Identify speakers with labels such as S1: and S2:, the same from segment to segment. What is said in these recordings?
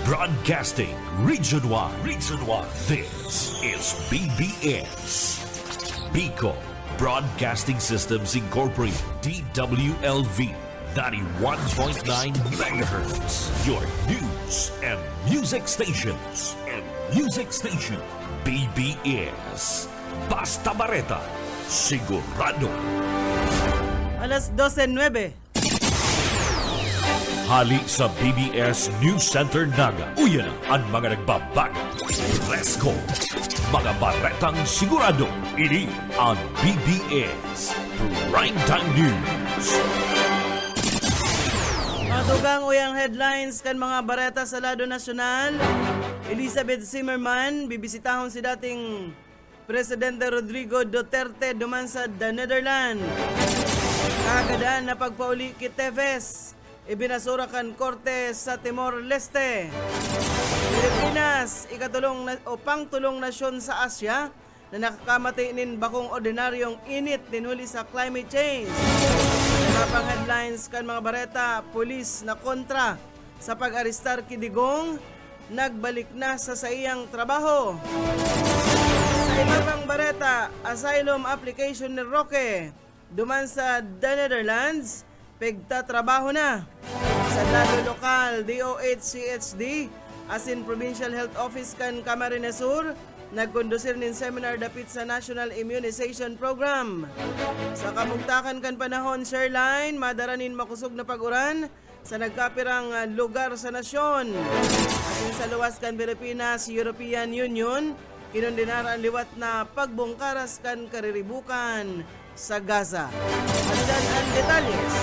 S1: Broadcasting Region 1. Region 1. This is BBS. Bicol Broadcasting Systems Incorporated. DWLV. 91.9 megahertz. Your news and music stations. BBS. Basta Bareta. Sigurado.
S2: Alas 12:09.
S1: Hali sa BBS News Center Naga. Uyan ang mga nagbabago. Presko. Mga baretang sigurado. Ini ang BBS Primetime News.
S2: Matugang uyang headlines kan mga bareta sa lado nasyonal. Elizabeth Zimmerman, bibisitahon si dating Presidente Rodrigo Duterte duman sa The Netherlands. Kagadan na pagpauli kay Teves, ibinasura kan korte sa Timor-Leste. Pilipinas, pangtulong nasyon sa Asya na nakakamati nin bakong ordinaryong init dinuli sa climate change. Pang headlines kan mga bareta, pulis na kontra sa pag-aristar kidigong, nagbalik na sa iyang trabaho. Sa iba pang bareta, asylum application ni Roque duman sa The Netherlands, pigtatrabaho na. Sa lado lokal, DOH-CHD, as in Provincial Health Office kan Camarines Sur, nagkondusir nin seminar dapit sa National Immunization Program. Sa kamugtakan kan panahon, Sherline, madaranin makusog na pag-uran sa nagkapirang lugar sa nasyon. At sa luwas kan Pilipinas, European Union, kinondenar ang liwat na pagbungkaras kan kariribukan sa Gaza. At yan ang detalles.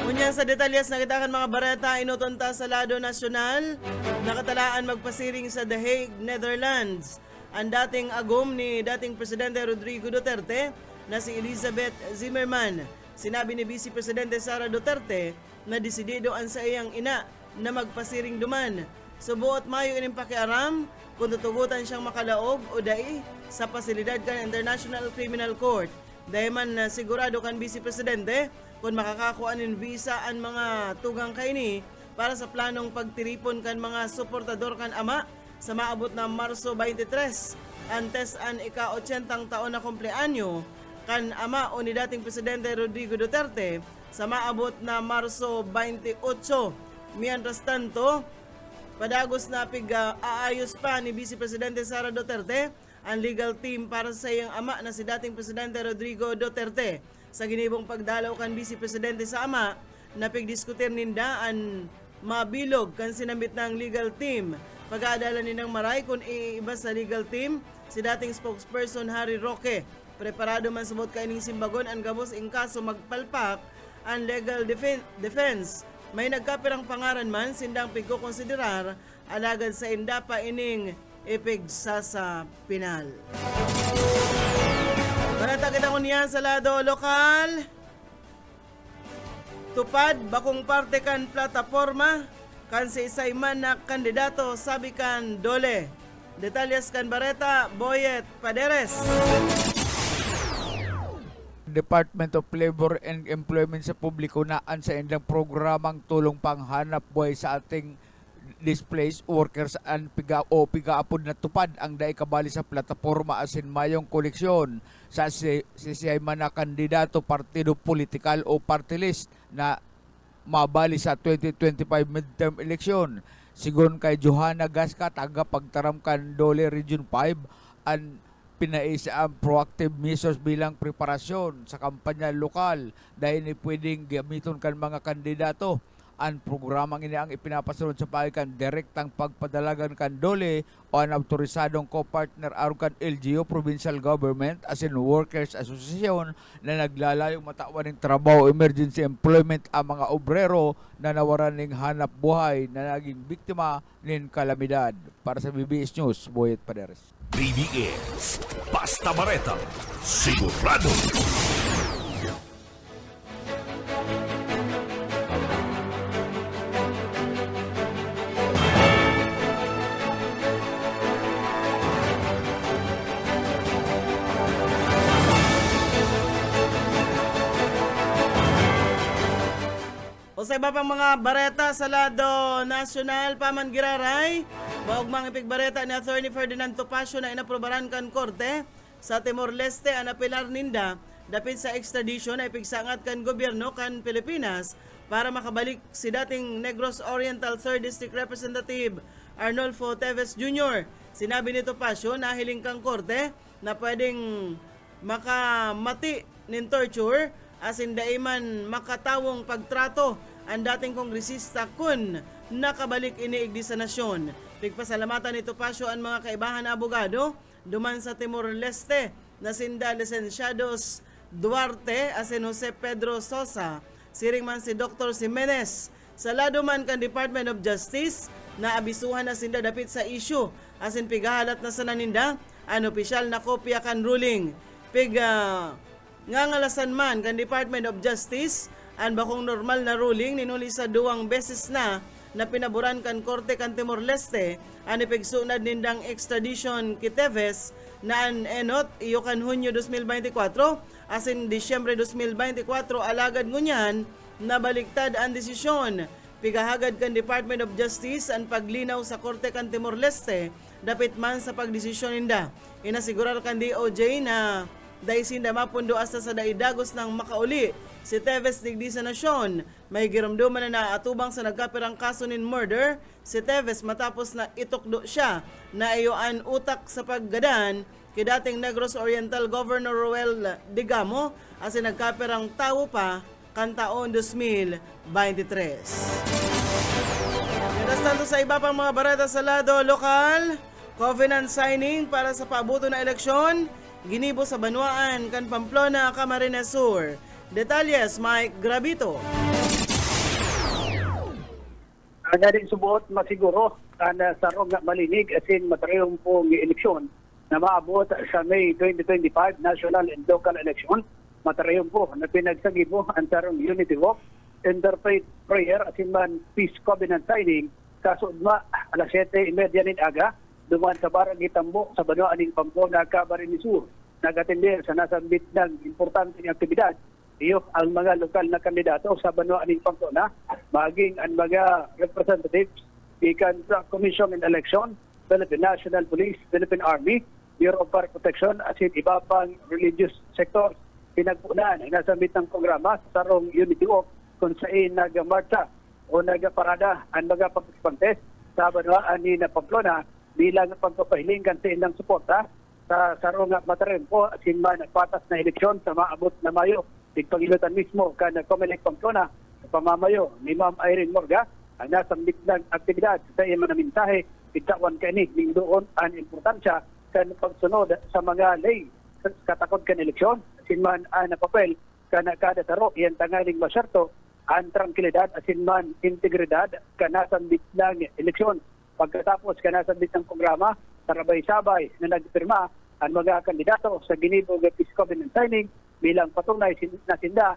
S2: Kunyan sa detalyas na kita kan mga bareta, inutunta sa lado nasyonal, nakatalaan magpasiring sa The Hague, Netherlands, ang dating agum ni dating Presidente Rodrigo Duterte na si Elizabeth Zimmerman. Sinabi ni Vice Presidente Sara Duterte na desidido ang sa iyang ina na magpasiring duman. Subuot mayo ining pakiaram kung tutugutan siyang makalaog o dai sa pasilidad kan International Criminal Court. Dahil man sigurado kan Vice Presidente kung makakakuha ng visa ang mga tugang kaini para sa planong pagtiripon kan mga suportador kan ama sa maabot na Marso 23, antes ang ika-80 taon na kumpleanyo kan ama o ni dating Presidente Rodrigo Duterte sa maabot na Marso 28. Mientras tanto, padagos na aayos pa ni Vice Presidente Sara Duterte ang legal team para sa iyang ama na si dating Presidente Rodrigo Duterte. Sa ginibong pagdalaw kan Vice Presidente sa ama, napigdiskutir ninda ang mabilog kan sinambit ng legal team. Pag-aadala nindang maray kung iiba sa legal team, si dating spokesperson Harry Roque. Preparado man subot kaining simbagon ang gabos in kaso magpalpak ang legal defense. May nagkapirang pangaran man sindang pigko-konsiderar alagad sa indapa ining ipigsa sa pinal. Barata kita ko niyan sa lado lokal. Tupad bakong parte kan plataforma kan si isay man na kandidato sabi kan Dole. Detalyas kan bareta Boyet Paderes.
S3: Department of Labor and Employment sa publiko naan sa indang programang tulong panghanap buhay sa ating displaced workers and pigaapod na tupad ang dai kabali sa plataforma asin mayong koleksyon sa sisiyay man na kandidato partido politikal o party list na mabali sa 2025 midterm election. Sigon kay Johanna Gasca, taga pagtaram kan Dole Region 5, ang pinaisa ang proactive measures bilang preparasyon sa kampanya lokal dahil ni pwedeng gamiton kan mga kandidato. Ang programang ini ang ipinapasunod sa pagikan direktang pagpadalagan kan Dole o ang autorisadong co-partner aron kan LGU Provincial Government as in Workers Association na naglalayong matawan ng trabaho emergency employment ang mga obrero na nawaran ng hanap buhay na naging biktima ng kalamidad. Para sa BBS News, Boyet Paderes.
S1: BBS Basta Bareta. Sigurado.
S2: sa iba pang mga bareta sa lado nasyonal, Paman Giraray, maog mga ipigbareta ni Attorney Ferdinand Topacio na inaprobaran kan korte sa Timor-Leste ang apelar ninda dapit sa extradition na ipigsangat kan gobyerno kan Pilipinas para makabalik si dating Negros Oriental 3rd District Representative Arnolfo Teves Jr. Sinabi ni Topacio na hiling kang korte na pwedeng makamati nin torture as in daiman makatawong pagtrato ang dating kongresista kun nakabalik iniigdi sa nasyon. Pigpasalamatan ni Topacio ang mga kaibahan na abogado duman sa Timor-Leste na sinda Licenciados Duarte asin Jose Pedro Sosa, siring man si Dr. Jimenez. Sa lado man kan Department of Justice na abisuhan na sinda dapit sa issue asin pigahalat na sa naninda ang opisyal na kopya kan ruling. Ngangalasan man kan Department of Justice ang bakong normal na ruling ninuli sa 2 beses na pinaboran kan Korte kan Timor-Leste ang ipigsunad nindang extradition kay Teves na an enot iyo kan Hunyo 2024 asin Disyembre 2024 alagad ngunyan na baliktad ang desisyon. Pigahagad kan Department of Justice ang paglinaw sa Korte kan Timor-Leste dapit man sa pagdesisyon ninda. Inasigurar kan DOJ na dahil sinda mapundo hasta sa daidagos ng makauli si Teves digdi sa nasyon. May giramduman na naatubang sa nagkapirang kaso nin murder si Teves matapos na itukdo siya na iyoan utak sa paggadan kay dating Negros Oriental Governor Roel Digamo as nagkapirang tawo pa kan taon 2023. Mientras tanto sa iba pang mga barata sa lado lokal, covenant signing para sa paabuto na eleksyon ginibo sa Banwaan kan Pamplona, Camarines Sur. Detalles, Mike Gravito.
S4: Ang din subuot masiguro na sa rong malinig asin matarayong pong eleksyon na maabot sa May 2025 national and local election. Matarayong po na pinagsagibo ang sarong unity walk, interfaith prayer asin man peace covenant signing kasudma alas 7:30 nin aga duman sa barang Itambo sa Banwaan ng Pamplona, Camarines Sur. Nag-atender sa nasambit ng importanteng aktibidad iyo ang mga lokal na kandidato sa Banwaan ng Pamplona, maging ang mga representatives ikan sa Commission on Election, Philippine National Police, Philippine Army, Bureau of Fire Protection, asin iba pang religious sector. Pinagpunan ang nasambit ng programa sa sarong Unity Walk kung saan nag-marcha o nag-parada ang mga participants sa Banwaan ni Pamplona bilang pagpapahilingan sa ilang suporta sa sarong matarin po asin man patas na eleksyon sa maabot na Mayo. Tigpagilutan mismo kan Comelec Pamplona sa pamamayo ni Ma'am Irene Morga ang nasambit ng aktibidad sa iyang mga mensahe itawan kani ning doon ang importansya kan pagsunod sa mga lay katakod kan eleksyon asin man ang papel kan kada taro iyang tangaling masyerto ang tranquilidad asin man integridad kan nasambit ng eleksyon. Pagkatapos kanasabit ng programa, sarabay-sabay na nagpirma ang mga kandidato sa ginibog peace covenant signing bilang patunay na sinda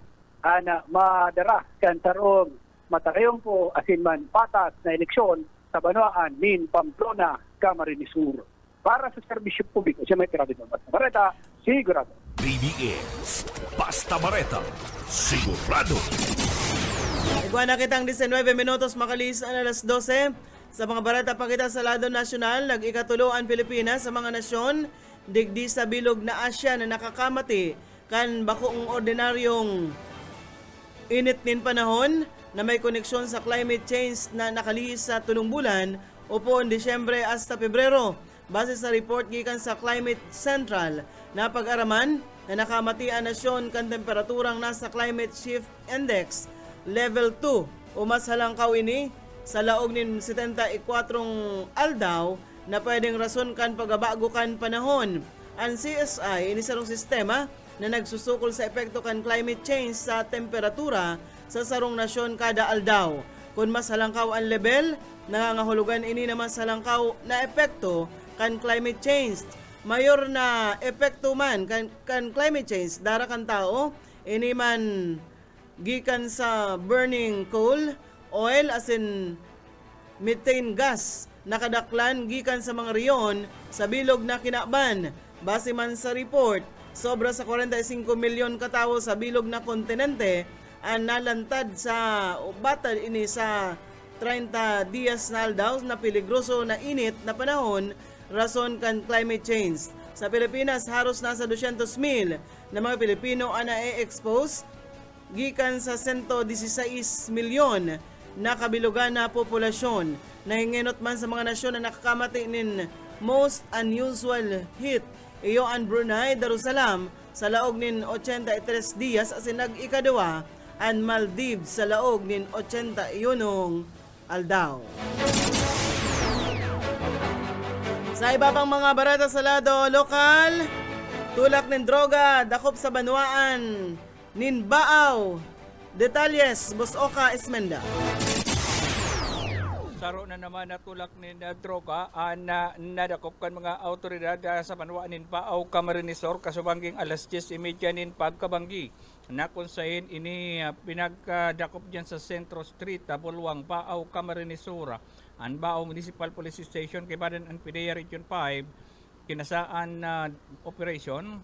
S4: na madara kan tarong matarayong po asin man patas na eleksyon sa Banwaan nin Pamplona, Camarines Sur. Para sa serbisyo publiko, siya may Gravito. Basta Bareta, sigurado.
S1: BBS, Basta Bareta, sigurado.
S2: Iguana kitang 19 minutos makalis ang alas 12. Sa mga barata pakita sa lado nasyonal, nag-ikatulo ang Pilipinas sa mga nasyon, digdi sa bilog na Asya na nakakamati kan bakong ordinaryong init nin panahon na may koneksyon sa climate change na nakalihis sa tulong bulan o po Disyembre hasta Pebrero. Base sa report gikan sa Climate Central na pag-araman na nakamati ang nasyon kan temperaturang nasa Climate Shift Index Level 2 o mas halangkaw ini sa laog nin 74 aldaw na pwedeng rason kan pagabago kan panahon. Ang CSI inisarong sistema na nagsusukol sa epekto kan climate change sa temperatura sa sarong nasyon kada aldaw. Kung mas halangkaw ang level, nangangahulugan ini naman sa halangkaw na epekto kan climate change. Mayor na epekto man kan climate change dara kan tao, ini man gikan sa burning coal, oil asin methane gas nakadaklan gikan sa mga riyon sa bilog na Kinakban. Base man sa report, sobra sa 45 milyon katawo sa bilog na kontinente ang nalantad sa batad ini sa 30 dias na aldaw na peligroso na init na panahon rason kan climate change. Sa Pilipinas, haros nasa 200,000 na mga Pilipino ang na-expose gikan sa 116 milyon na kabilugan na populasyon. Nahinginot man sa mga nasyon na nakakamati nin most unusual heat. Iyo ang Brunei, Darussalam sa laog nin 83 dias asin nag-ikaduwa ang Maldives sa laog nin 81 aldaw. Sa iba pang mga barata sa lado lokal, tulak ng droga, dakop sa banwaan, ninbaaw. Detalles, Boss Oka Esmenda.
S5: Saro na naman natulak ni na droga na nadakop kan mga autoridad sa banwaan nin Paaw, Camarines Sur, kasubangging alas 10:30 nin pagkabanggi. Nakunsahin ini pinagdakop dyan sa Centro Street, Bulwang, Paaw, Camarines Sur. Ang Bao Municipal Police Station kay Baden and PDEA Region 5 kinasaan na operation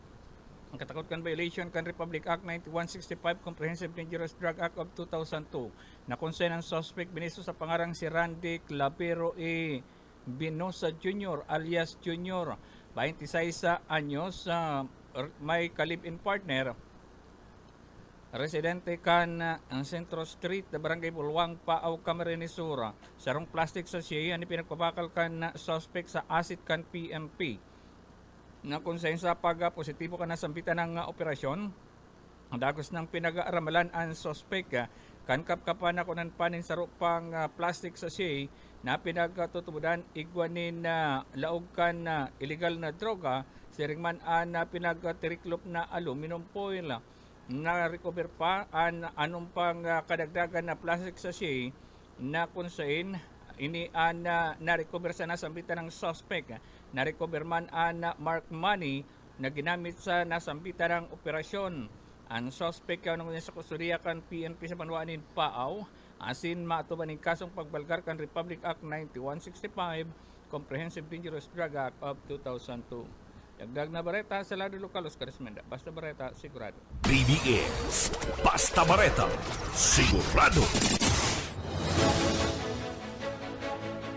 S5: ang katakot kan violation kan Republic Act 9165 Comprehensive Dangerous Drug Act of 2002 na konsen ang suspect biniso sa pangarang si Randy Clavero E. Binosa Jr. alias Junior 26 anyos may kalib-in partner residente kan ang Centro Street, Barangay Bulwang, Paaw, Camarines Sur. Sarong plastic sachet ang pinagpapakal kan na suspect sa acid kan PMP. Na konsen sa positibo kan nasampitan ng operasyon. Dagos ng pinag-aaramalan ang suspect kan kapkapan na kunan panin sa rupang plastic sachet na pinagtutubudan igwanin na laog kan illegal na droga siringman an pinagtiriklop na aluminum foil. Na-recover pa anong pang kadagdagan na plastic sachet na kunsain ini na-recover sa nasambitan ng suspect. Na-recover man mark money na ginamit sa nasambitan ng operasyon. Ang suspect yung sa kusuriya kan PNP sa Banwaan in Paaw asin maatuban ng kasong pagbalgar kan Republic Act 9165 Comprehensive Dangerous Drug Act of 2002. Dagdag na bareta sa lado lokal, Oscar Esmenda. Basta bareta, sigurado.
S1: BBS Basta Bareta, sigurado.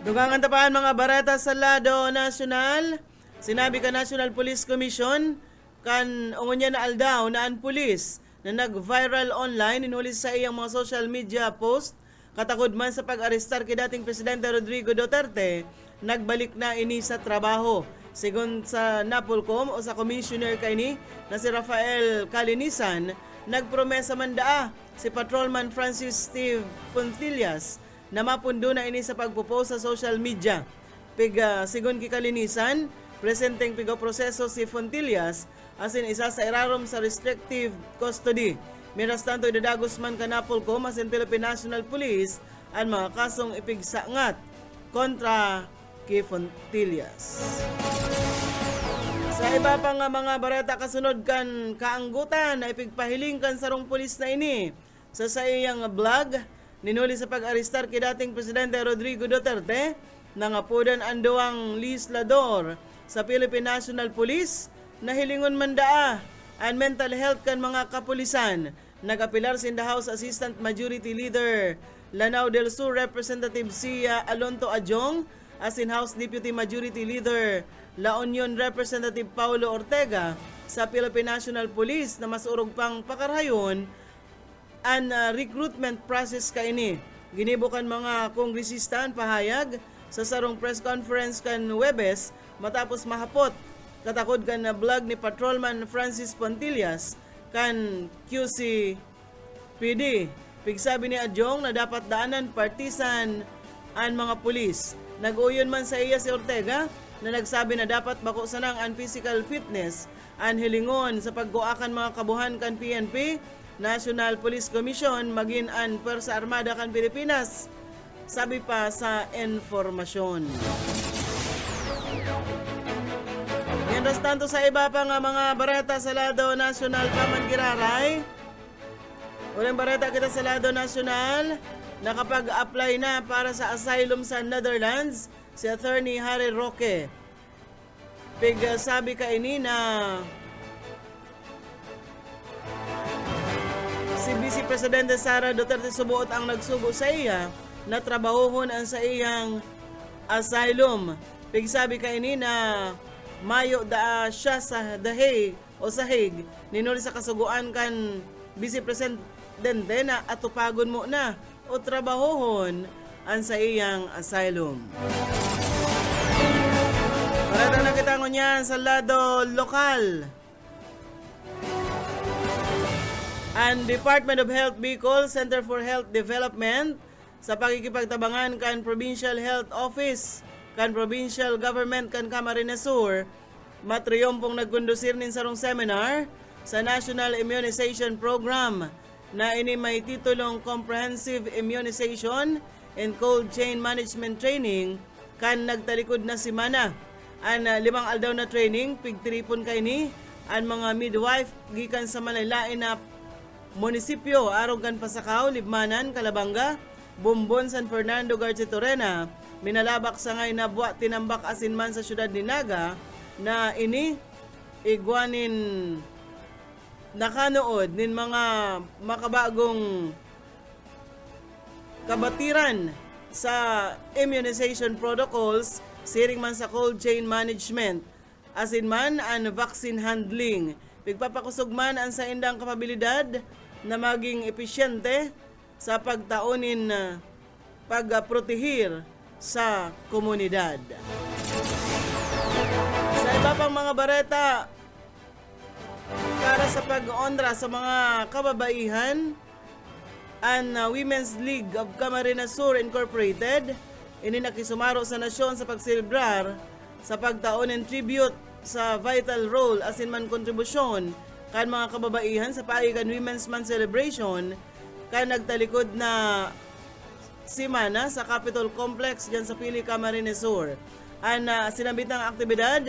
S2: Dugang tapahan mga bareta sa lado nasyonal. Sinabi ka National Police Commission kan ungunya na aldaw na ang pulis na nag-viral online inuli sa iyang mga social media post katakod man sa pag-arestar kay dating Presidente Rodrigo Duterte, nagbalik na ini sa trabaho. Sigon sa Napolcom o sa commissioner kaini na si Rafael Calinisan, nagpromesa man daa si Patrolman Francis Steve Pontillas na mapundo na ini sa pagpopost sa social media. Sigon ki Calinisan, presenteng proseso si Pontillas asin isa sa irarom sa restrictive custody. Miras tanto idadagos man ka Napolcom asin Philippine National Police ang mga kasong ipigsangat kontra kay Fontillas. Sa iba pang mga bareta kasunod kan kaanggutan na ipigpahiling kan sarong pulis na ini sa iyang vlog ninuli sa pag-arestar kay dating Presidente Rodrigo Duterte nangapudan ang duwang legislador sa Philippine National Police na hilingon man daa ang mental health kan mga kapulisan. Nagapilar sin the House Assistant Majority Leader Lanao del Sur Representative Sia Alonto Ajong asin House Deputy Majority Leader La Union Representative Paulo Ortega sa Philippine National Police na mas urog pang pakarhayon ang recruitment process kaini. Ginibukan mga kongresista ang pahayag sa sarong press conference kan Webes matapos mahapot katakod kan na vlog ni Patrolman Francis Pontillas kan QC PD. Pigsabi ni Adjong na dapat daanan partisan ang mga pulis. Nag-uyon man sa iya si Ortega na nagsabi na dapat bako sanang ang physical fitness ang hilingon sa pagguakan mga kabuhan kan PNP, National Police Commission, maging ang Pwersa Armada kan Pilipinas. Sabi pa sa informasyon. Mientras tanto sa iba pa nga mga bareta sa lado nasyonal pa man giraray. Ulang bareta kita sa lado nasyonal, nakapag-apply na para sa asylum sa Netherlands si Attorney Harry Roque. Sabi ka ini na Si Vice Presidente Sara Duterte subuot ang nagsugo sa iya na trabahohon ang sa iyang asylum. Pigsabi kay ini na mayo da siya sa The Hague o sa Hague ninuli sa kasuguan kan Vice Presidente na atupagon mo na o trabahohon ang sa iyang asylum. Para na kita ngunyan sa lado lokal. Ang Department of Health Bicol Center for Health Development sa pakikipagtabangan kan Provincial Health Office, kan Provincial Government kan Camarines Sur, matriyompong nagkondusir nin sarong seminar sa National Immunization Program na ini may titulong Comprehensive Immunization and Cold Chain Management Training kan nagtalikod na simana. Ang 5 aldaw na training, pigtiripon kay ni ang mga midwife gikan sa malaylain na munisipyo aron kan Pasakaw, Libmanan, Calabanga, Bumbon, San Fernando, Garcetorena, minalabak sa ngay na buwa tinambak asinman sa syudad ni Naga na ini igwanin nakanood nin mga makabagong kabatiran sa immunization protocols siring man sa cold chain management asinman ang vaccine handling. Pigpapakusog man ang sa indang kapabilidad na maging epesyente sa pagtaunin pagprotehir sa komunidad. Sa iba pang mga bareta, para sa pag-onra sa mga kababaihan, ang Women's League of Camarines Sur Incorporated ini nakisumaro sa nasyon sa pagselebrar sa pagtaunin tribute sa vital role asinman kontribusyon kan mga kababaihan sa paigan Women's Month celebration kan nagtalikod na simana sa Capitol Complex dyan sa Pili, Camarines Sur. Ang sinabit ng aktibidad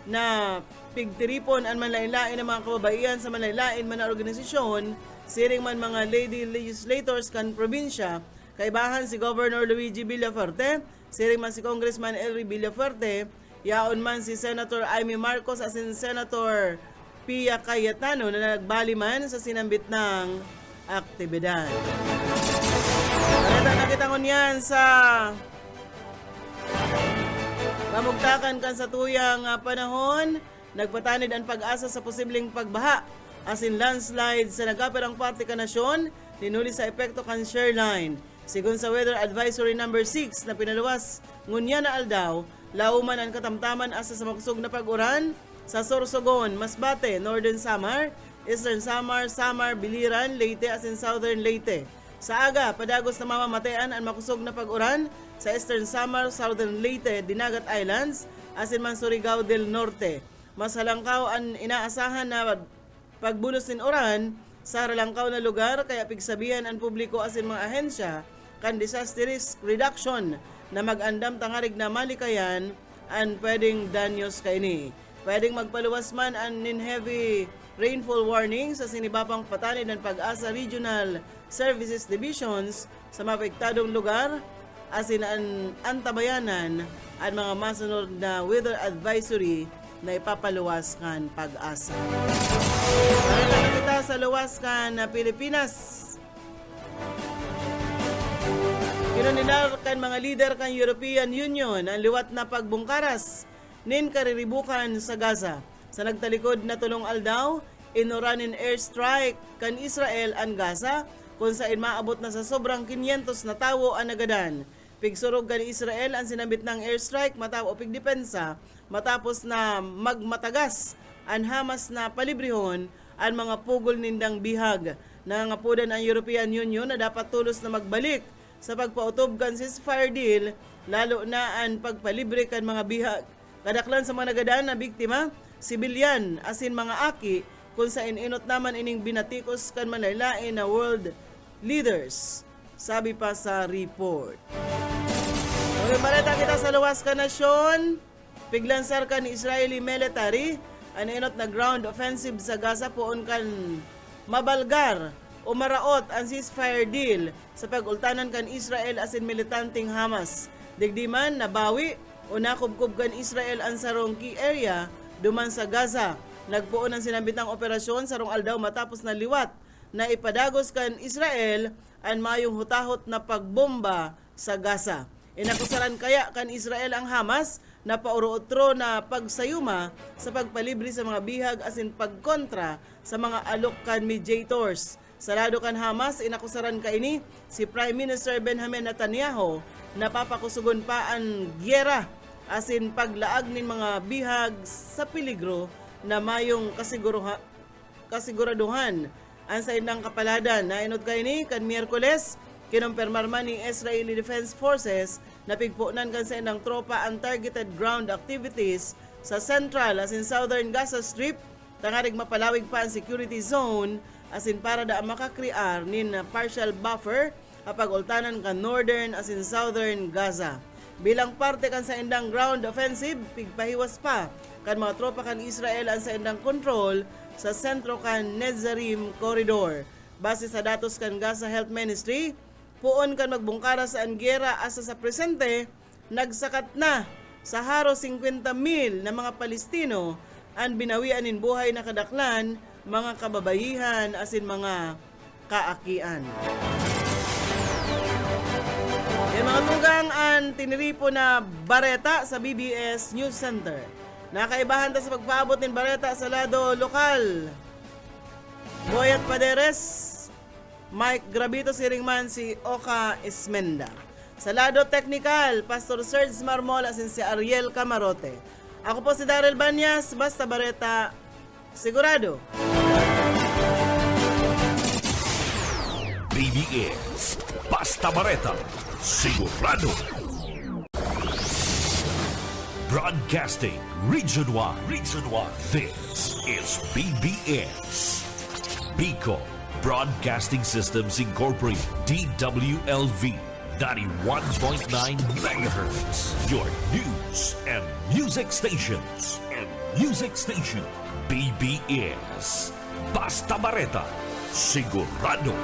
S2: na pigtiripon ang manlain-lain ng mga kababaihan sa manlain-lain man na organisasyon, siring man mga lady legislators kan probinsya, kaibahan si Governor Luigi Villafuerte, siring man si Congressman Elry Villafuerte, yaon man si Senator Amy Marcos asin Senator Pia Cayetano na nagbaliman sa sinambit ng aktibidad. Nakita nakita ko niyan sa pamugtakan kan sa tuyang panahon, nagpatanid ang pag-asa sa posibleng pagbaha asin landslide sa nagapirang parte ka nasyon, ninuli sa epekto kan Shoreline. Sigun sa Weather Advisory number 6 na pinaluwas ngunya na aldaw, lauman ang katamtaman asa sa makusog na pag-uran sa Sorsogon, Masbate, Northern Samar, Eastern Samar, Samar, Biliran, Leyte asin Southern Leyte. Sa aga, padagos na mamamatean ang makusog na pag-uran sa Eastern Samar, Southern Leyte, Dinagat Islands, asin man Surigao del Norte. Mas halangkaw ang inaasahan na pagbulos ng uran sa halangkaw na lugar, kaya pigsabihan ang publiko asin mga ahensya kan disaster risk reduction na mag-andam tangarig na malikayan ang pwedeng danyos kaini. Pwedeng magpaluwas man ang heavy rainfall warning sa sinibapang patanid ng Pag-asa Regional Services Divisions sa mapektadong lugar asin ang antabayanan ang mga masunod na weather advisory na ipapaluwas kan Pag-asa. Para kita sa luwas kan Pilipinas. Kinunilar kan mga leader kan European Union ang liwat na pagbungkaras nin kariribukan sa Gaza. Sa nagtalikod na tulong aldaw, inuranin airstrike kan Israel ang Gaza kung saan maabot na sa sobrang 500 na tawo ang nagadan. Pigsurog kan Israel ang sinambit ng airstrike matao pigdepensa matapos na magmatagas ang Hamas na palibrihon ang mga pugol nindang bihag. Nangangapudan ang European Union na dapat tulos na magbalik sa pagpautob kan ceasefire deal, lalo na ang pagpalibre kan mga bihag. Kadaklan sa mga nagadan na biktima, sibilyan asin mga aki kung saan inot naman ining binatikos kan manlaylain na world leaders, sabi pa sa report. Okay, balita kita sa luwas ka nasyon. Piglansar kan Israeli military ang inot na ground offensive sa Gaza poon kan mabalgar o maraot ang ceasefire deal sa pag-ultanan kan Israel asin militanteng Hamas. Digdiman nabawi o nakubkub kan Israel ang sarong key area duman sa Gaza. Nagpuon ang sinambitang operasyon sarong aldaw matapos na liwat na ipadagos kan Israel ang mayong hutahot na pagbomba sa Gaza. Inakusaran kaya kan Israel ang Hamas na pauro-otro na pagsayuma sa pagpalibre sa mga bihag asin pagkontra sa mga alok kan mediators. Sa lado kan Hamas, inakusaran kaini si Prime Minister Benjamin Netanyahu na papakusugon pa ang gyera asin paglaag nin mga bihag sa peligro na mayong kasiguraduhan ang sa indang kapaladan. Nainod kaini kan Miyerkules, kinumpirmar man ni Israeli Defense Forces na pigpunan kan sa indang tropa ang targeted ground activities sa central asin southern Gaza Strip tangarig mapalawig pa ang security zone asin para da makakrear nin partial buffer apag ultanan kan northern asin southern Gaza. Bilang parte kan sa indang ground offensive, pigpahiwas pa kan mga tropa kan Israel ang sa indang control sa sentro kan Netzarim Corridor. Base sa datos kan Gaza Health Ministry, puon kan magbungkara sa anggera asa sa presente, nagsakat na sa haro 50,000 na mga Palestino ang binawian in buhay na kadaklan, mga kababayihan asin mga kaakian. Yan mga tugang ang tiniripo na bareta sa BBS News Center. Nakaibahan ta sa pagpaabot ng bareta sa lado lokal. Boyat Paderes, Mike Gravito Siringman, si Oka Esmenda. Sa lado technical, Pastor Serge Marmol asin si Ariel Camarote. Ako po si Daryl Banyas, basta bareta, sigurado.
S1: BBS Basta Bareta, sigurado. Broadcasting Region 1. This is BBS. Bicol Broadcasting Systems Incorporated. DWLV 91.9 megahertz. Your news and music stations. BBS Basta Bareta, sigurado.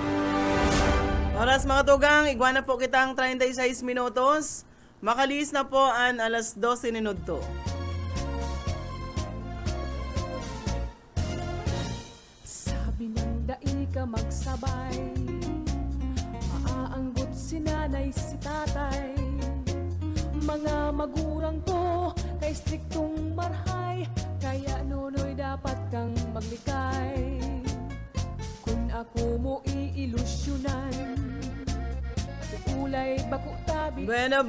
S2: Oras mga tugang, igwana po kitang 36 minutos. Makalis na po ang alas 12 minuto.
S6: Sabi ng dai ka magsabay, maaanggot si nanay si tatay. Mga magurang to kay striktong marhay, kaya nunoy dapat kang maglikay. Kung ako mo iilusyonan, ulay bako tabi.
S2: Bueno.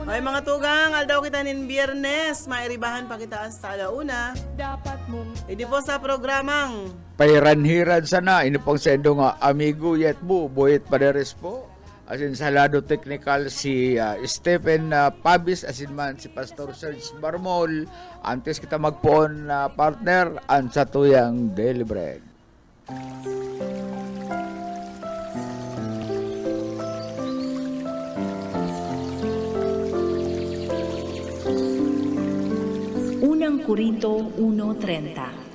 S2: Ay mga tugang, aldaw kita nin Biyernes. Mairibahan pa kita hasta alauna.
S6: Dapat mong
S2: Hindi po sa programang
S3: Pairanhiran sana, ini pong sendo nga amigo yet bu, Boyet Paderes po. Asin sa lado technical si Stephen Pabis, asin man si Pastor Serge Barmol. Antes kita magpoon na partner, ang sa tuyang Daily Bread.
S7: Unang Korinto 1:30.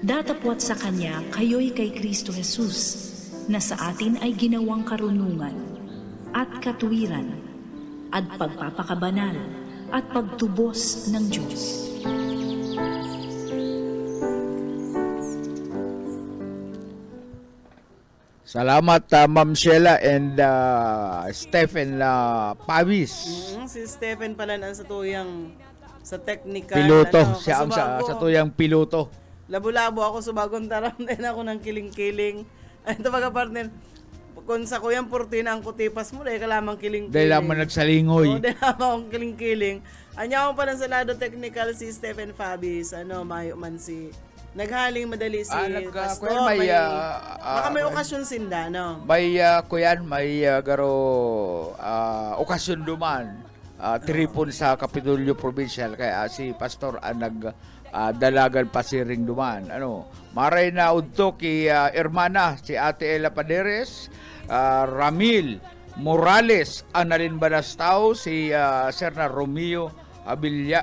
S7: Datapwat sa Kanya kayo'y kay Kristo Jesus, na sa atin ay ginawang karunungan at katuwiran at pagpapakabanal at pagtubos ng Diyos.
S3: Salamat Ma'am Sheila and Stephen Pabis.
S2: Si Stephen pala ang sa tuyang sa technical.
S3: Piloto,
S2: ano,
S3: siya ang
S2: kasubago.
S3: sa tuyang piloto.
S2: Labo-labo ako subagong taram din ako ng kiling-kiling. Ay, ito baga partner, kung sa kuyang purtina ang kutipas mo, dahil ka lamang kiling-kiling.
S3: Dahil naman nagsalingoy.
S2: Oo, dahil lamang akong kiling-kiling. Anya ako pa ng salado technical si Stephen Fabis, mayo man si, naghaling madali si Pastor.
S3: kuya,
S2: baka may okasyon sinda, no?
S3: May kuyan, may garo okasyon duman. Tripon sa Kapitolyo Provincial kaya si Pastor dalagan pa si ring duman. Maray na udto ki hermana si Ate Ella Paderes, Ramil Morales, Annalyn Balastao, si Sir na Romeo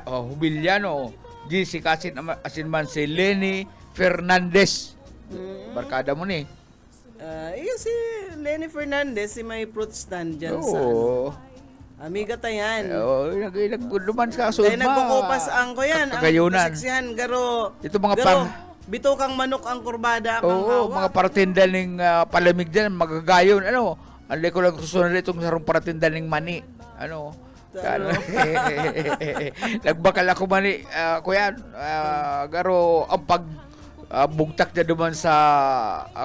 S3: Hubiliano, GC Asinman si Lenny Fernandez. Barkada mo ni.
S2: Iyo si Lenny Fernandez, si may fruit stand dyan sa Amiga tayan.
S3: Nagduman sa
S2: Kaya
S3: sudma.
S2: nagkukupas ang ko yan. Ang
S3: Kagayunan.
S2: kasiksihan, garo.
S3: Ito mga
S2: garo, bitukang manok ang kurbada kang
S3: Oo,
S2: hawak.
S3: mga paratinda ng palamig dyan, magagayon, ano. Hindi ko lang gusto na itong sarong paratinda ng mani. Ano. Nagbakal ako mani, kuya, garo, ang bugtak niya duman sa,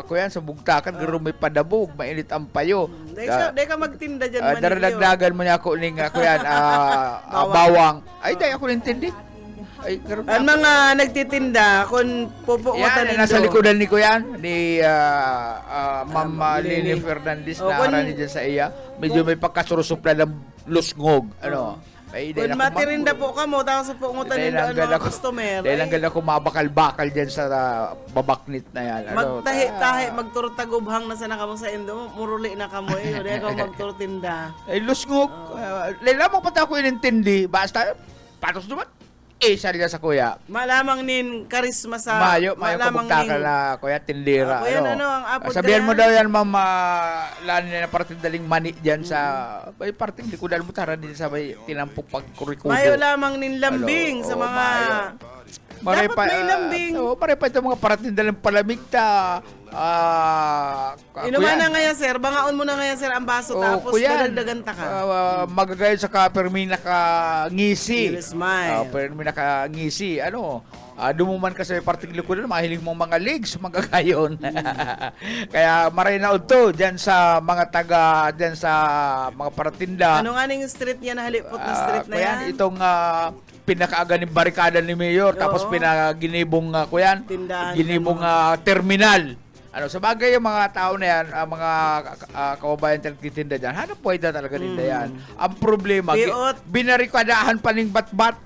S3: kuya, sa bugtakan, garo may padabog, mainit ang payo.
S2: Di ka magtinda dyan, Manilyo.
S3: Daradagdagan mo niya ako ning, kuya, bawang. Ay, di ako nintindi. Ay, garo
S2: Ang mga nagtitinda, kung pupukutan
S3: yan, nasa likodan ni Kuya, ni Ma'am Lily Fernandez
S2: O,
S3: na
S2: kung-
S3: arani dyan sa iya. Medyo may pagkasurusupla ng lusngog. Ano? May
S2: Kung matirinda po ka mo, tapos pupungutan din doon mga customer.
S3: Dahil lang gala ko mabakal-bakal dyan sa babaknit na yan. Ano?
S2: Magtahi-tahi, magturtagubhang na sana kamo sa indo, muruli na kamo eh, di ka magturtinda.
S3: Ay, lusngog. Lamang pati ako inintindi. Basta, patos naman. Salya sa Kuya.
S2: Malamang nin karisma sa...
S3: Mayo
S2: malamang
S3: kabugtakan na Kuya, tindira.
S2: Kuya, ano, ang apod
S3: Sabihan
S2: kaya?
S3: mo daw yan, Ma'am, lalo na parting daling mani dyan sa, may parting likudan mo tara din sa may tinampok pagkurikudo.
S2: Mayo lamang nin lambing sa mga... Dapat may lambing.
S3: Maray pa ito mga parating daling palamig ta.
S2: Inuman na ngayon, sir. Bangaon mo na ngayon, sir, ang baso. Tapos madagdagan ta ka.
S3: Magagayon sa permi nakangisi.
S2: Yes, my.
S3: Permi nakangisi. Ano? Dumuman ka sa parting likudan, mahiling mong mga legs, magagayon. Kaya maray na to dyan sa mga taga, dyan sa mga paratinda.
S2: Ano nga ning street yan, halipot na street na
S3: Kuyan,
S2: yan?
S3: itong pinakaaga ni barikada ni Mayor, tapos
S2: Oo.
S3: pinaginibong, kuyan,
S2: Tindahan
S3: ginibong
S2: ng
S3: terminal. Ano, sa bagay yung mga tao na yan, mga kababayan nagtitinda dyan, hanap buhay na talaga nila yan. Ang problema,
S2: Biot.
S3: binarikadahan pa ning batbat,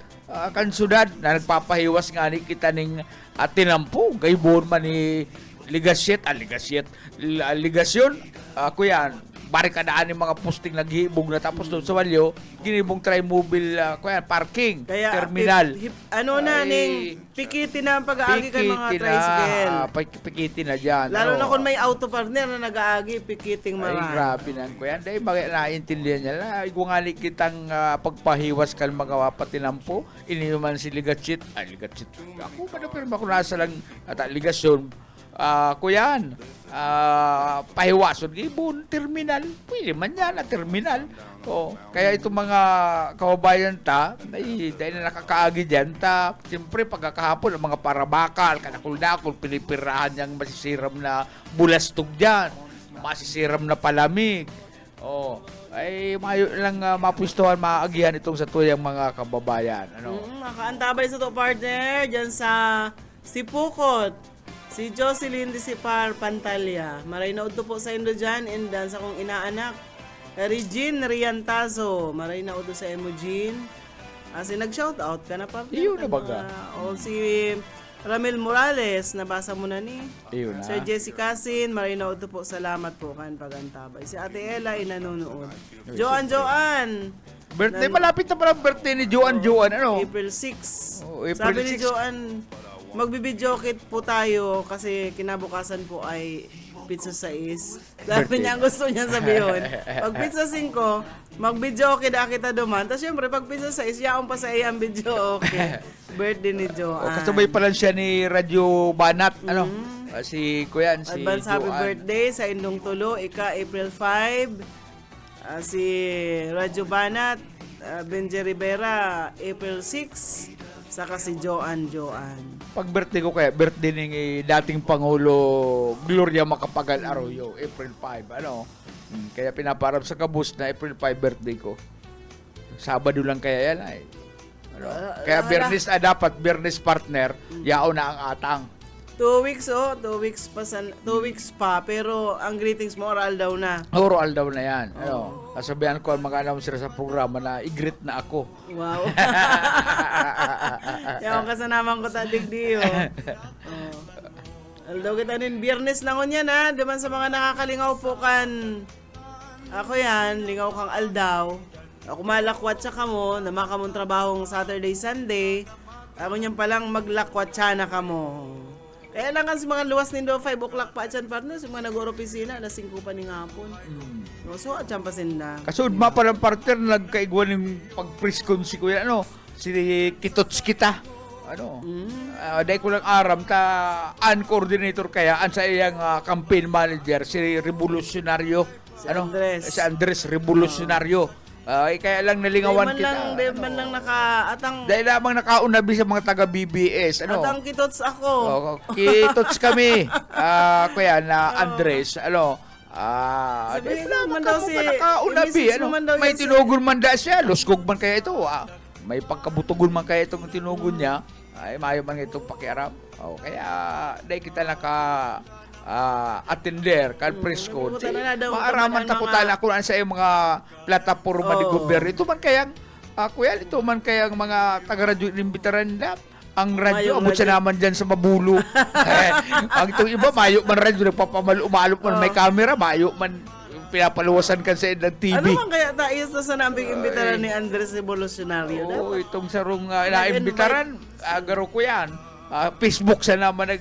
S3: kansyudad, na nagpapahiwas nga ni kita ning tinampo, gaybon man ni ligasyon, kuyan, barikadaan yung mga posting naghihibong na tapos doon sa Walyo, ginibong tri-mobile parking,
S2: Kaya,
S3: terminal.
S2: ano na,
S3: Ay,
S2: ning pikitin na ang pag-aagi kay mga
S3: Pikitin
S2: tricycle.
S3: Pikitin na dyan.
S2: Lalo na
S3: ano.
S2: kung may auto partner na nag-aagi, pikiting
S3: Ay,
S2: marami.
S3: grabe na ko yan. Dahil naintindihan niya na. Kung nga kitang pagpahiwas ka mga wapatinampo, ininuman si Ligatsit. Ay, Ligatsit. Ako ba na pero ako nasa lang ligasyon. Kuyan, pahiwason gibon, terminal. Pwede man yan na terminal. Kaya itong mga kababayan dahil na nakakaagi dyan, siyempre pagkakahapon, ang mga parabakal, kanakul-nakul, pinipirahan niyang masisiram na bulastog dyan, masisiram na palamig. Ay mayo lang mapustuhan, maagihan itong sa tuyang mga kababayan. Ano?
S2: Nakaantabay sa to partner dyan sa Sipukot. Si Jocelyn Disipar Pantalya. Maray na udto po sa indo dyan and sa kong inaanak. Regine Riantazo. Maray na udto sa emo Jean. Si nag-shoutout ka na partner.
S3: Iyon na baga.
S2: Si Ramil Morales. Nabasa mo na ni.
S3: Iyon na.
S2: Sir Jessica Sin. Maray na udto po. Salamat po kan pagantabay. Si Ate Ella ay nanonood. Joan.
S3: Birthday, malapit na pala ang birthday ni Joan. Ano?
S2: April 6.
S3: April
S2: Sabi ni
S3: 6.
S2: Joan, magbibideo kit po tayo kasi kinabukasan po ay pizza 6. Sabi niya, gusto niya sabihin. Pag pizza 5, mag-video kit kita duman. Tapos syempre, pag pizza 6, yaon pa sa iya ang video okay. Birthday ni Joan.
S3: Kasabay pa lang siya ni Radio Banat. Ano? Si Kuyan, si
S2: Advance happy
S3: Joan.
S2: birthday sa Indong Tulo, April 5. Si Radyo Banat, Benji Rivera, April 6. Saka si Joan.
S3: Pag birthday ko kaya, birthday ng dating Pangulo Gloria Macapagal Arroyo, April 5. Ano? Kaya pinaparap sa kabus na April 5 birthday ko. Sabado lang kaya yan ay. Ano? Kaya Bernis dapat, Bernis partner, yao na ang atang.
S2: 2 weeks 2 weeks pa pero ang greetings mo oral daw na.
S3: Oral daw na yan. Ano? Kasabihan ko ang mga announcer sa programa na i-greet na ako.
S2: Wow. Yaw kasanaman ko tadigdi Aldaw kita nin Biyernes na ko niyan ha. Diman sa mga nakakalingaw po kan. Ako yan, lingaw kang aldaw. Ako malakwat sa kamo, na makamong trabahong Saturday, Sunday. Ako niyan palang maglakwat siya na kamo. Kaya lang kan sa mga luwas nindo 5 o'clock pa dyan partner, sa mga nag-opisina, alas 5 pa ni hapon. No, so at dyan pa sinda.
S3: Kasud ma pa ng partner nagkaigwan ng pag-press con si Kuya ano, si Kitots kita. ano. Dahil ko lang aram ta coordinator kaya an sa iyang campaign manager si Revolutionario.
S2: Si Andres.
S3: Si Andres Revolutionario. Kaya lang nalingawan kita.
S2: Dahil man lang nakaatang
S3: Dahil lamang nakaunabi sa mga taga BBS. Ano?
S2: atang kitots ako.
S3: Kitots kami. Kuya na Andres, ano,
S2: Sabihin
S3: dahil
S2: mo man
S3: lamang
S2: daw
S3: ka
S2: si-
S3: mo nakaunabi,
S2: i-message
S3: ano,
S2: mo man daw
S3: may
S2: yan si-
S3: tinugon man da siya, luskog man kaya ito, may pagkabutugon man kaya itong tinugon niya, ay mayo man itong pakiarap. Kaya dahil kita attender kan press code,
S2: nabubutan na daw
S3: maaraman
S2: ang
S3: takutan
S2: mga-
S3: ako sa iyong mga plataporma ni
S2: Oo.
S3: gobyerno. Ito man kayang, kuya, ito man kayang mga taga-radyo inimbitaran na, ang radyo,
S2: Mayong
S3: abot sa
S2: radyo.
S3: naman dyan sa mabulo. Ang itong iba, mayo man radyo, nagpapamalo-umalop man may camera, mayo man pinapaluwasan ka sa ng TV.
S2: Ano man kaya tayo sa nambing imbitaran ni Andres Revolucionario?
S3: Oo,
S2: Dapat.
S3: itong sarong naimbitaran, garo ko yan. Facebook sa naman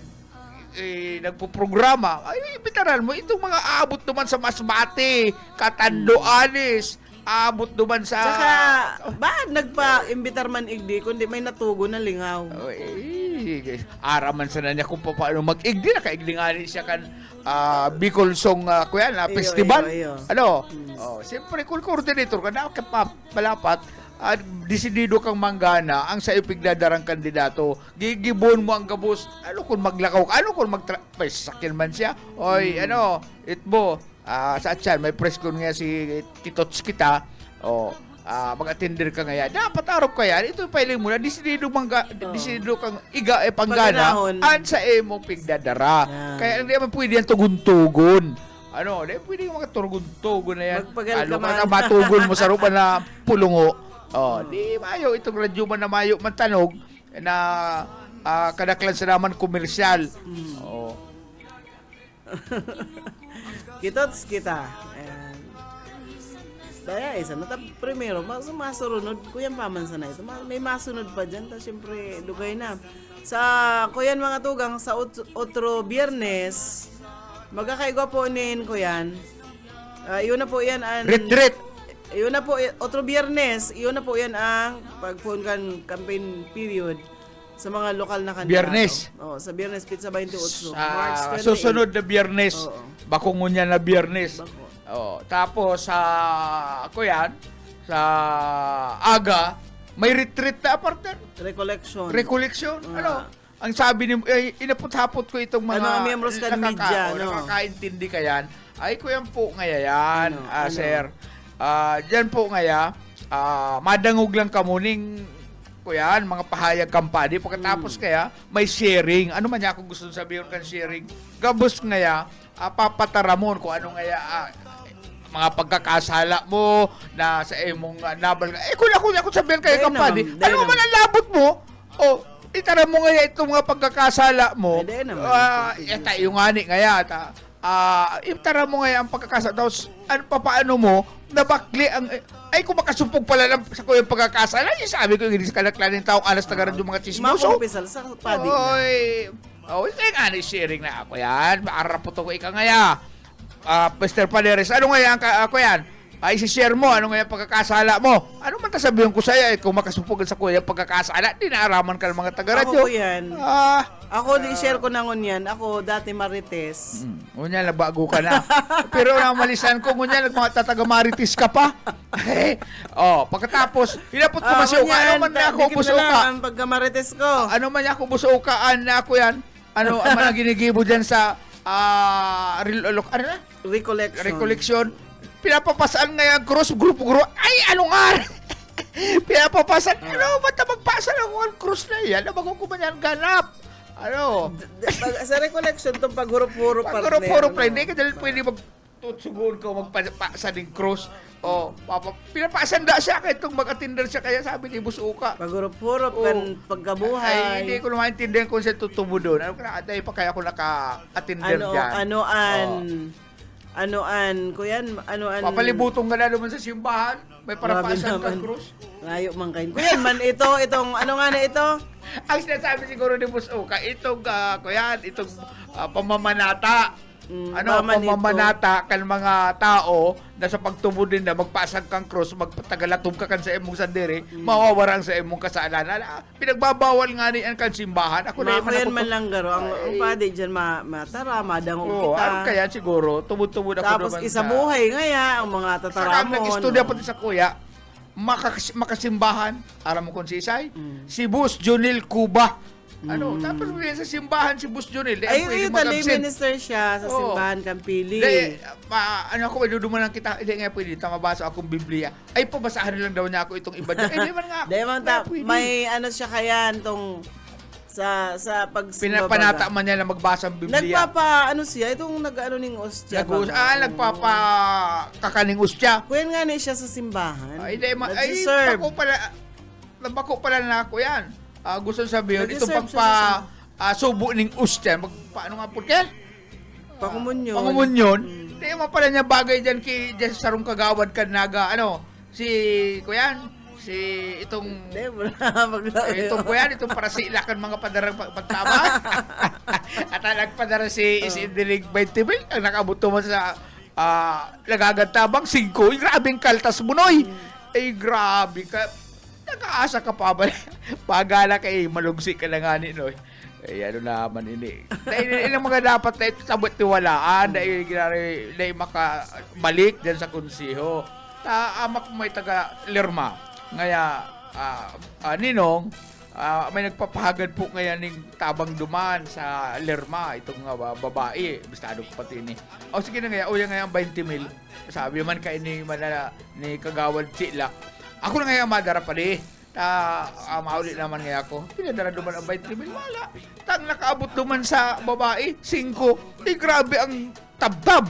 S3: nagpo-programa. Ay, imbitaran mo, itong mga aabot naman sa Masbate, Katanduanes, aabot naman sa...
S2: Tsaka, bakit nagpa-imbitar man igdi kundi may natugo na lingaw?
S3: Araman sa niya kung paano mag-igdi, nakaiglinganin siya kan Bicol Song kuya na
S2: Iyo,
S3: festival.
S2: iyo.
S3: Ano? Siyempre, kung coordinator ka na, malapat, desidido kang manggana ang sa ipigdadarang kandidato, gigibon mo ang gabos, ano kung maglakaw ka, ano kung may sasakyan man siya, oy, ano, itbo, sa atyan, may press con nga si Kitots kita, mag-attender ka ngayon. Dapat arop ka yan. Ito yung pailing mo na. Disidido kang panggana
S2: Pagganahon.
S3: at sa emo pigdadara.
S2: Yan.
S3: Kaya hindi naman pwede yan tugun-tugun. Ano, hindi pwede yung mga tugun-tugun na yan.
S2: Magpagal ka
S3: Ano
S2: man.
S3: ka matugon mo sa rupa na pulungo. Di mayo. Itong radyo man na mayo man tanog na kadaklan sa naman komersyal.
S2: Kitots kita. Ayan. Daya isa na primero masurunod kuyan pamansa na ito. May masunod pa diyan ta syempre dugay na. Sa kuyan mga tugang sa otro Biyernes magkakaigwa po nin kuyan. Iyon na po yan ang
S3: Retreat.
S2: Iyon na po otro Biyernes, iyon na po yan ang pagpunkan campaign period sa mga lokal na kandidato.
S3: Biyernes.
S2: Sa Biyernes Pizza 28.
S3: Sa
S2: 28.
S3: susunod na Biyernes.
S2: Oo.
S3: Bakungunya na Biyernes.
S2: Bako.
S3: Tapos sa sa aga may retreat na partner.
S2: Recollection.
S3: Recollection. Ano? Ang sabi ni inapot-hapot ko itong mga
S2: mga miyembros kan media, no?
S3: nakakaintindi ka yan. Ay ko yan po ngayon,
S2: Ano?
S3: sir. Diyan po ngaya, madangog lang ka muning kuyan, mga pahayag kampanya. Pagkatapos kaya, may sharing. Ano man niya kung gusto sabihin kan sharing. Gabos ngaya, papataramon kung ano ngaya, mga pagkakasala mo na sa imong nabal. Kung ako sabihin kayo
S2: Dahil
S3: kampanya,
S2: naman, dahil
S3: ano man ang labot mo? Itara mo ngaya itong mga pagkakasala mo.
S2: Dahil naman.
S3: Ita yung ngani ngaya, itara mo ngaya ang pagkakasala. Tapos, paano mo, nabakli ang kung makasumpog pala lang sa ko yung pagkakasala, sabi ko, hindi sa kalaklaning taong alas tagaran yung mga chismoso.
S2: Makumpisal sa padi na.
S3: Kaya nga sharing na ako yan. Maarapot ako ika ngaya. Mr. Paderes, ano ngaya ako yan? Isi-share mo, ano ngaya pagkakasala mo? Ano man sabihin ko sa'yo, kung makasumpog sa ko yung pagkakasala, di naaraman ka ng mga taga-radyo.
S2: Ako po yan. Ako, di-share ko na ngunyan. Ako, dati Marites.
S3: Ngunyan, nagbago ka na. Pero namalisan ko, ngunyan, nagmataga-maritis ka pa. Pagkatapos, hinapot ko masyo ka. Ano man na ako buso ka?
S2: Ang pagka-Marites ko.
S3: Ano man ako buso ka? Na ako yan? Ano man ang ginigibo dyan sa recollection? Pinapapasaan nga yung cross, grupo. Ay, ano nga? Pinapapasan. Ano, ba't na magpasa lang ang cross na yan? Ano, magkukumanyan ganap? Ano?
S2: Sa recollection, itong pag-hurup-hurup partner.
S3: Pag-hurup-hurup na, hindi ka dahil pwede magtutsugun ko, magpasa ng cross. Pinapasan da siya kahit itong mag-attender siya, kaya sabi ni Busuka.
S2: Pag-hurup-hurup, kan pagkabuhay.
S3: Ay, hindi ko naman intindihan kung siya tutubo doon. Ano ka na, pa kaya ako naka-attender dyan.
S2: Kuyan,
S3: Papalibutong ka na naman sa simbahan. May parapasan
S2: Grabe
S3: ka
S2: naman.
S3: cross.
S2: Layo man kayo. Kuyan man itong ano nga na ito?
S3: Ang sinasabi siguro ni Busuka, itong, itong pamamanata. pamamanata kan mga tao na sa pagtubo din na magpasag kang cross, magpatagalatog ka kan sa imong sandere, mawawarang sa imong kasalanan. Pinagbabawal nga ni ang kan simbahan. Ako na
S2: Makuyan man lang garo. Ang pwede dyan matara, madangog kita.
S3: Ano kaya siguro, tubod-tubod ako
S2: Tapos
S3: naman
S2: isa buhay ngaya ang mga
S3: Saka ang
S2: tataramon.
S3: nag-istorya pati sa kuya, makasimbahan, alam mo kung si Isay? Si Bus Junil Cuba. Tapos rin sa simbahan si Bus Junil.
S2: Ay, yung lay minister siya sa simbahan Kampili.
S3: Ako, iduduman lang kita, hindi nga pwede, mabasa akong Biblia. Ay, pabasahan lang daw niya ako itong iba dyan. Hindi man nga ako.
S2: May ano siya kaya tong sa pagsimbabaga.
S3: Pinapanata man niya na magbasa ang Biblia.
S2: Siya, itong nag-ano ning ostya.
S3: Nagpapakakaning ustya.
S2: Kuyan nga ni siya sa simbahan.
S3: Nagsiserve. Bako pala na ako yan. Gusto sabihin, itong subo ning ustya. Paano nga po kaya?
S2: Pakumunyon.
S3: Pakumunyon. Hindi mo pala niya bagay dyan dyan sa sarong kagawad ka naga, kuyan, itong parasila kan mga padarang pagtama. At nagpadara si Isindilig 20 mil, ang nakabuto mo sa nagagantabang 5. Grabing kaltas bunoy. Grabe ka. Nakaasa ka pa ba? Pagala kay malugsi ka na nga ni Noy. Ano naman ini. Ilang mga dapat na ito sabot tiwalaan dahil makabalik dyan sa konsiho. Amak may taga Lerma. Ngaya, Ninong, may nagpapahagad po ngayon ng tabang duman sa Lerma, itong babae. Bistado ko pati ni. Sige na ngaya, ngayon 20 mil. Sabi man kayo ni Kagawad Silak. Ako na ngayon madara pa di. Maulit naman ngayon ako. Pinadara duman ang 20 mil. Wala. Tang nakaabot duman sa babae, 5. Grabe ang tabtab.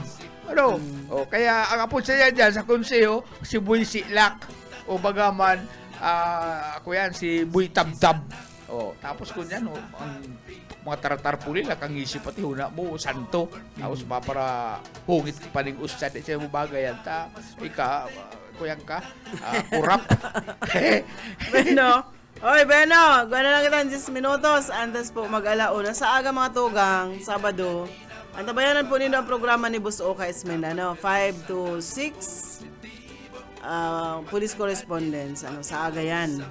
S3: Kaya ang apo siya dyan sa konseho, si Boy Silak. O bagaman, ako yan, si Boy Tabtab. Tapos kung yan, ang mga taratarpuli lang, kang isip pati huna mo, santo. Tapos para hungit pa ning ustad. Siya mo bagayan ta. Kuyang ka, kurap.
S2: Beno, gano'n lang kita 10 minutos. Antes po mag-alauna sa aga mga tugang, Sabado. Antabayanan po nito ang programa ni Boss Oka Ismail, 5 to 6. Police correspondence, sa aga yan.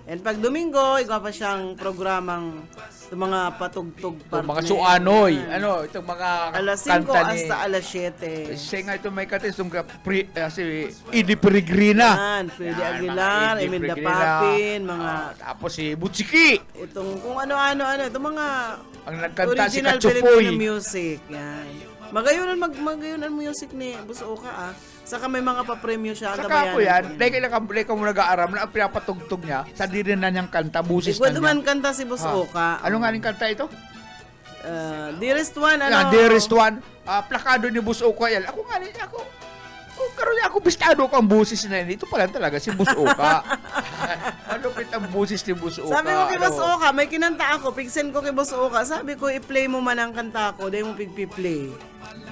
S2: And pag Domingo, ikaw pa siyang programang itong mga patugtog partner.
S3: Mga suanoy. Itong mga
S2: alas 5
S3: kanta ni...
S2: hasta alas 7.
S3: Siya nga itong may katis, si Edie Peregrina.
S2: Freddy Aguilar, Imelda Papin, mga...
S3: tapos si Butchiki.
S2: Itong kung ano-ano, itong mga...
S3: Ang nagkanta si
S2: original
S3: Kachupoy.
S2: Filipino music, yan. Magayunan music ni Boss Oka, Saka may mga pa-premyo siya.
S3: Saka ako yan, dahil ka mo nag-aaram na ang pinapatugtog niya, sa din na niyang kanta, busis na niya.
S2: Ikaw kanta si Boss Oka.
S3: Ano nga ning kanta ito?
S2: Dearest One,
S3: Dearest One, plakado ni Boss Oka yan. Ako nga rin, karoon niya ako bistado ko ang busis na yun. Ito pala talaga si Boss Oka. Malupit ang busis ni Boss Oka.
S2: Sabi ko kay Boss Oka, may kinanta ako, pigsen ko kay Boss Oka. Sabi ko, i-play mo man ang kanta ko, dahil mo pigpi-play.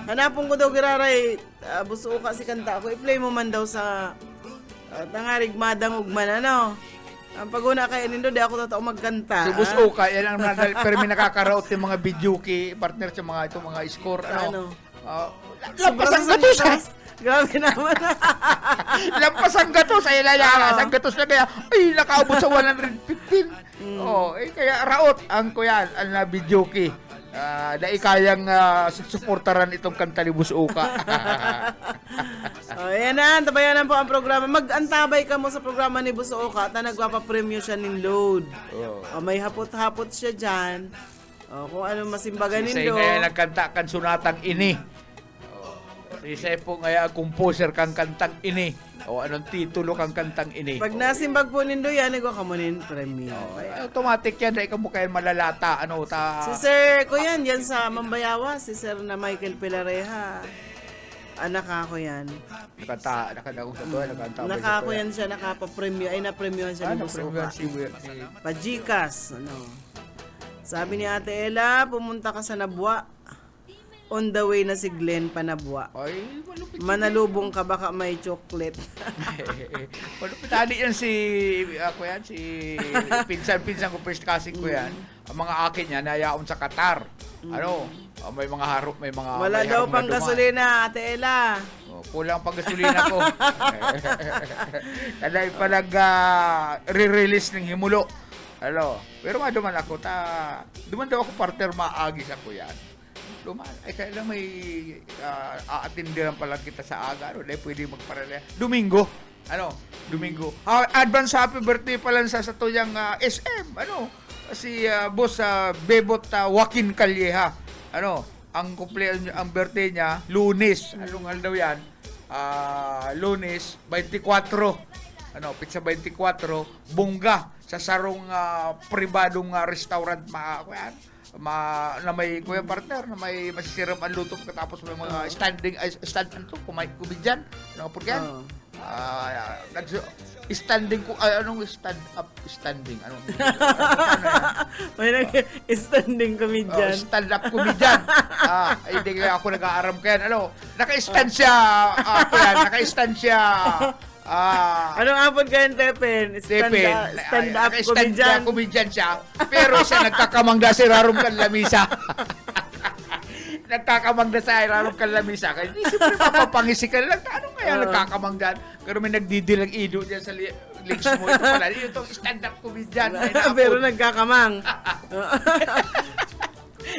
S2: Hanapon ko daw giraray, Boss Oka si kanta ako, i-play mo man daw sa tangarig madang ugman, Ang pag-una kay Nindo, di ako totoo magkanta.
S3: Si Boss Oka, yan ang pero may nakakaraot yung mga videoke, partner sa mga itong mga score. Lampasan gatos,
S2: Grabe naman.
S3: Lampasan gatos, ay layaras. Ang gatos na kaya, ay, nakaabot sa 115. Kaya raot ang kuya, ang videoke. Dahil kayang suportaran itong kanta ni Boss Oka.
S2: Yan na, tabayanan po ang programa. Mag-antabay ka mo sa programa ni Boss Oka at nagpapapremyo siya ng load. May hapot-hapot siya dyan. Kung ano masimbagan nindo.
S3: Isa nga nagkanta kan sunatang ini. Isa po nga composer kang kantang ini. O anong titulo kang kantang ini.
S2: Pag nasimbag po nindo yan, ikaw ka mo nin premyo.
S3: Automatic yan, dahil ka mo kayo malalata.
S2: Si Sir ko yan sa Mambayawa, si Sir na Michael Pilareja. Anak ako yan. Nakako yan siya, nakapapremyo. Ay, napremyohan siya ng Boss Oka. Pajikas, Sabi ni Ate Ella, pumunta ka sa Nabwa. on the way na si Glenn Panabwa.
S3: Ay, malupit.
S2: Manalubong ka baka may chocolate.
S3: Malupit. Tadi yan si, ako yan, si pinsan ko, first cousin ko yan. Ang mga akin yan, nayaon sa Qatar. Ano, may mga harap, may mga...
S2: Wala
S3: may
S2: daw
S3: harap na
S2: pang
S3: dumaan.
S2: gasolina, Ate Ella.
S3: Oh, kulang pang gasolina ko. Kada pa nag-re-release ng himulo. Ano, pero duman ako, duman daw ako partner maagi sa ko yan. Duman, ay kaya lang may aatindihan pala kita sa aga, ano, dahil pwede magparala. Domingo, Domingo. Advance happy birthday pala sa tuyang SM, si boss Bebot Joaquin Calleja. Ang birthday niya, Lunes. Anong daw yan? Lunes, 24. Pizza 24, Bunga, sa sarong pribadong restaurant na may kuya partner na may masisirap ang luto katapos may mga kumidyan standing ko anong stand up standing
S2: May nag-standing comedian.
S3: stand up comedian hindi kaya ako nag-aaram kaya naka-stand siya naka-stand siya
S2: Anong apod kayo, Tepen? Stand up comedian.
S3: Comedian siya. Pero siya nagkakamangda sa irarom kan lamisa. Nagkakamangda sa irarom kan lamisa. Kaya di siyempre mapapangisikan lang. Ano kaya nagkakamangda? Pero may nagdidilang ido dyan sa links mo. Ito pala. Ito stand up comedian.
S2: Pero nagkakamang.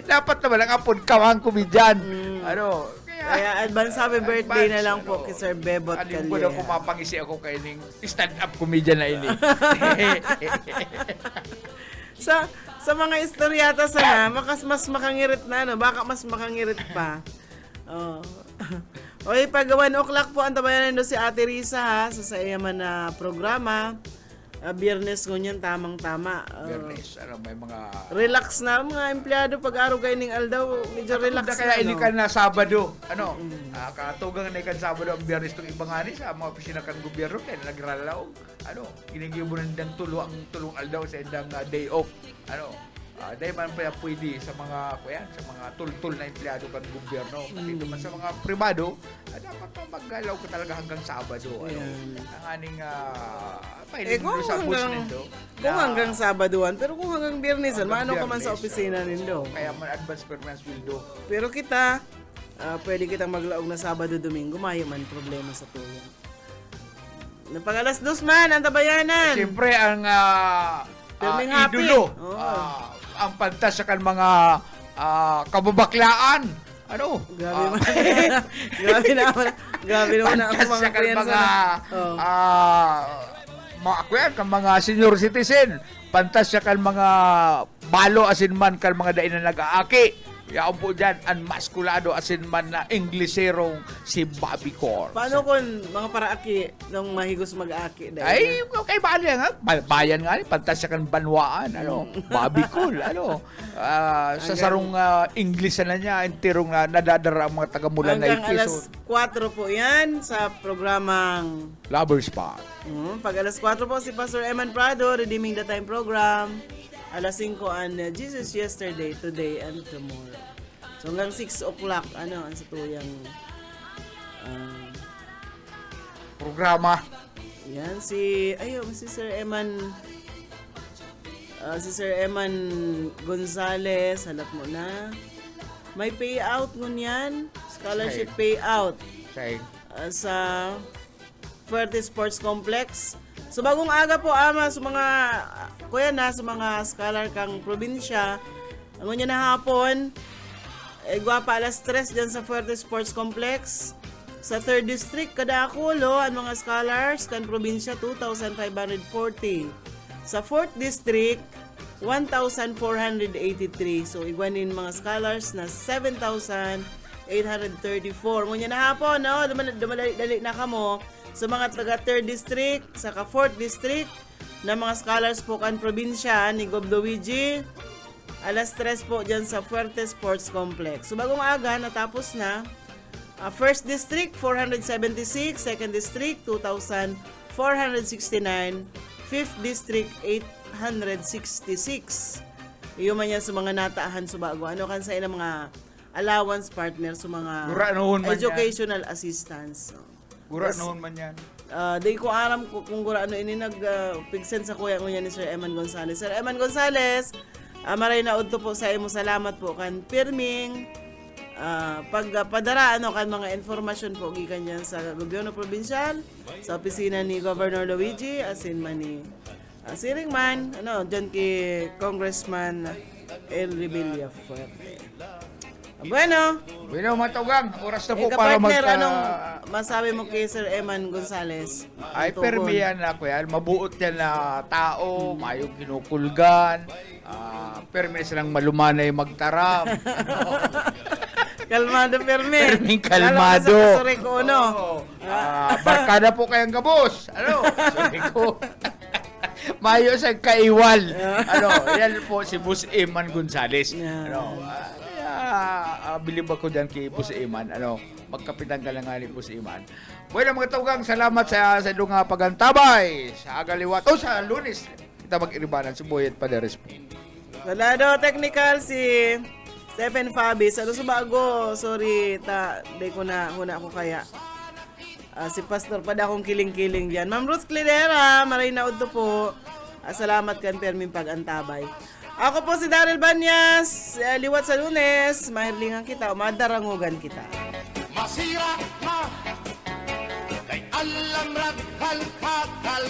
S3: Dapat naman ang apod kamang comedian.
S2: Kaya advance happy birthday na lang po kay Sir Bebot
S3: Calleja. Ano ko pumapangisi ako kay ning stand-up comedian na ini.
S2: sa mga istoryata sana, mas makangirit na baka mas makangirit pa. Okay, pag 1 o'clock po ang tabayanan do si Ate Risa ha, sa iyaman na programa. Biyernes ngunyan tamang-tama.
S3: Biyernes, may mga
S2: relax na mga empleyado pag araw kayo ning aldaw, medyo relax
S3: kaya
S2: na.
S3: ini kan na Sabado. Katugang na kan Sabado ang Biyernes tong ibangani sa mga opisina kan gobyerno kay nagralaw. Ginigibunan dan tulong aldaw sa indang day off. Dahil man pa pwede sa mga tultul na empleyado kan gobyerno. Pati naman sa mga pribado, dapat maggalaw ka talaga hanggang Sabado. Ang aning
S2: kung hanggang Sabaduan, pero kung hanggang Biyernesan, maano ka man sa opisina nindo.
S3: Kaya man advance performance will do.
S2: Pero kita, pwede kitang maglaog na Sabado, Domingo, mayo man problema sa tuyan. Napag alas 2 man, ang tabayanan.
S3: Siyempre, ang
S2: Filming happy.
S3: idolo, ang pantas sa kan mga kababaklaan.
S2: Grabe man. Grabe naman ako
S3: Pantas
S2: mga
S3: sa kan
S2: kuyan
S3: mga
S2: sa...
S3: mga senior citizen. Pantas sa kan mga balo asin man kan mga dain na nag-aaki. Yaon po dyan, ang maskulado asin man na Ingleserong si Bobby Cor.
S2: Paano kung mga paraaki nung mahigos mag-aki?
S3: Ay, kay bayan nga. Bayan nga, pantas siya kan banwaan, Bobby Cor, sa sarong English na niya, entirong nadadara ang mga taga-Mulan na
S2: hanggang alas 4 po yan sa programang
S3: Lover Spot.
S2: Pag alas 4 po si Pastor Eman Prado, Redeeming the Time program. Alas 5 ang Jesus Yesterday, Today, and Tomorrow. So hanggang 6 o'clock, ang sa tuyang
S3: Programa.
S2: yan, si Sir Eman Gonzales, hanap mo na. May payout ngunyan, scholarship payout sa Fuerte Sports Complex. So bagong aga po ama sa mga kuya na sa mga scholar kang probinsya. Ang unya na hapon gwapa alas 3 diyan sa Fuerte Sports Complex. Sa 3rd District kada akulo ang mga scholars kan probinsya 2,540. Sa 4th District 1,483. So igwanin mga scholars na 7,834. Ngunya na hapon dumadali na kamo sa mga taga 3rd District, saka 4th District na mga scholars po kan probinsya ni Gob Luigi. Alas 3 po dyan sa Fuerte Sports Complex. So bagong aga, natapos na. 1st District, 476. 2nd District, 2,469. 5th District, 866. Iyo man yan sa mga nataahan sa bago. Ano kan sa mga allowance partner sa mga
S3: Gura noon man
S2: educational assistance.
S3: Gura noon man yan.
S2: Di ko alam kung gura ano ini pigsen sa kuya niya ni Sir Eman Gonzales. Sir Eman Gonzales, maray na udto po sa imo, salamat po kan pirming pagpadara kan mga informasyon po gikan diyan sa gobyerno probinsyal, sa opisina ni Governor Luigi, asin man ni siring man diyan kay Congressman El Rebilla Fuerte. Bueno,
S3: matugang, oras na po para
S2: partner, anong masabi mo kay Sir Eman Gonzales?
S3: Ay, permi yan ako yan. Mabuot yan na tao, mayong kinukulgan, permi silang malumanay magtaram.
S2: Kalmado, Permi.
S3: Perming kalmado.
S2: Lalo ka sa Suriko, no?
S3: Barkada po kayang gabos. Suriko. Mayo sa kaiwal. Yan po si Boss Eman Gonzales. Bilib ako dyan kay Boss Eman. Magkapitan ka lang nga ni Boss Eman. Bueno, mga tugang, salamat sa ilong pagantabay. Sa agaliwat. Sa Lunes, kita mag-iribanan si Boyet Paderes po.
S2: Salado, technical si Stephen Fabis. Sa bago, sorry, di ko na huna ko kaya. Si Pastor pa akong kiling-kiling dyan. Ma'am Ruth Clinera, maray na udto po. Salamat kan perming pag-antabay. Ako po si Daryl Banyas, liwat sa Lunes, mahirlingan kita, madarangugan kita.
S8: Masira na, kay alam raghal kakal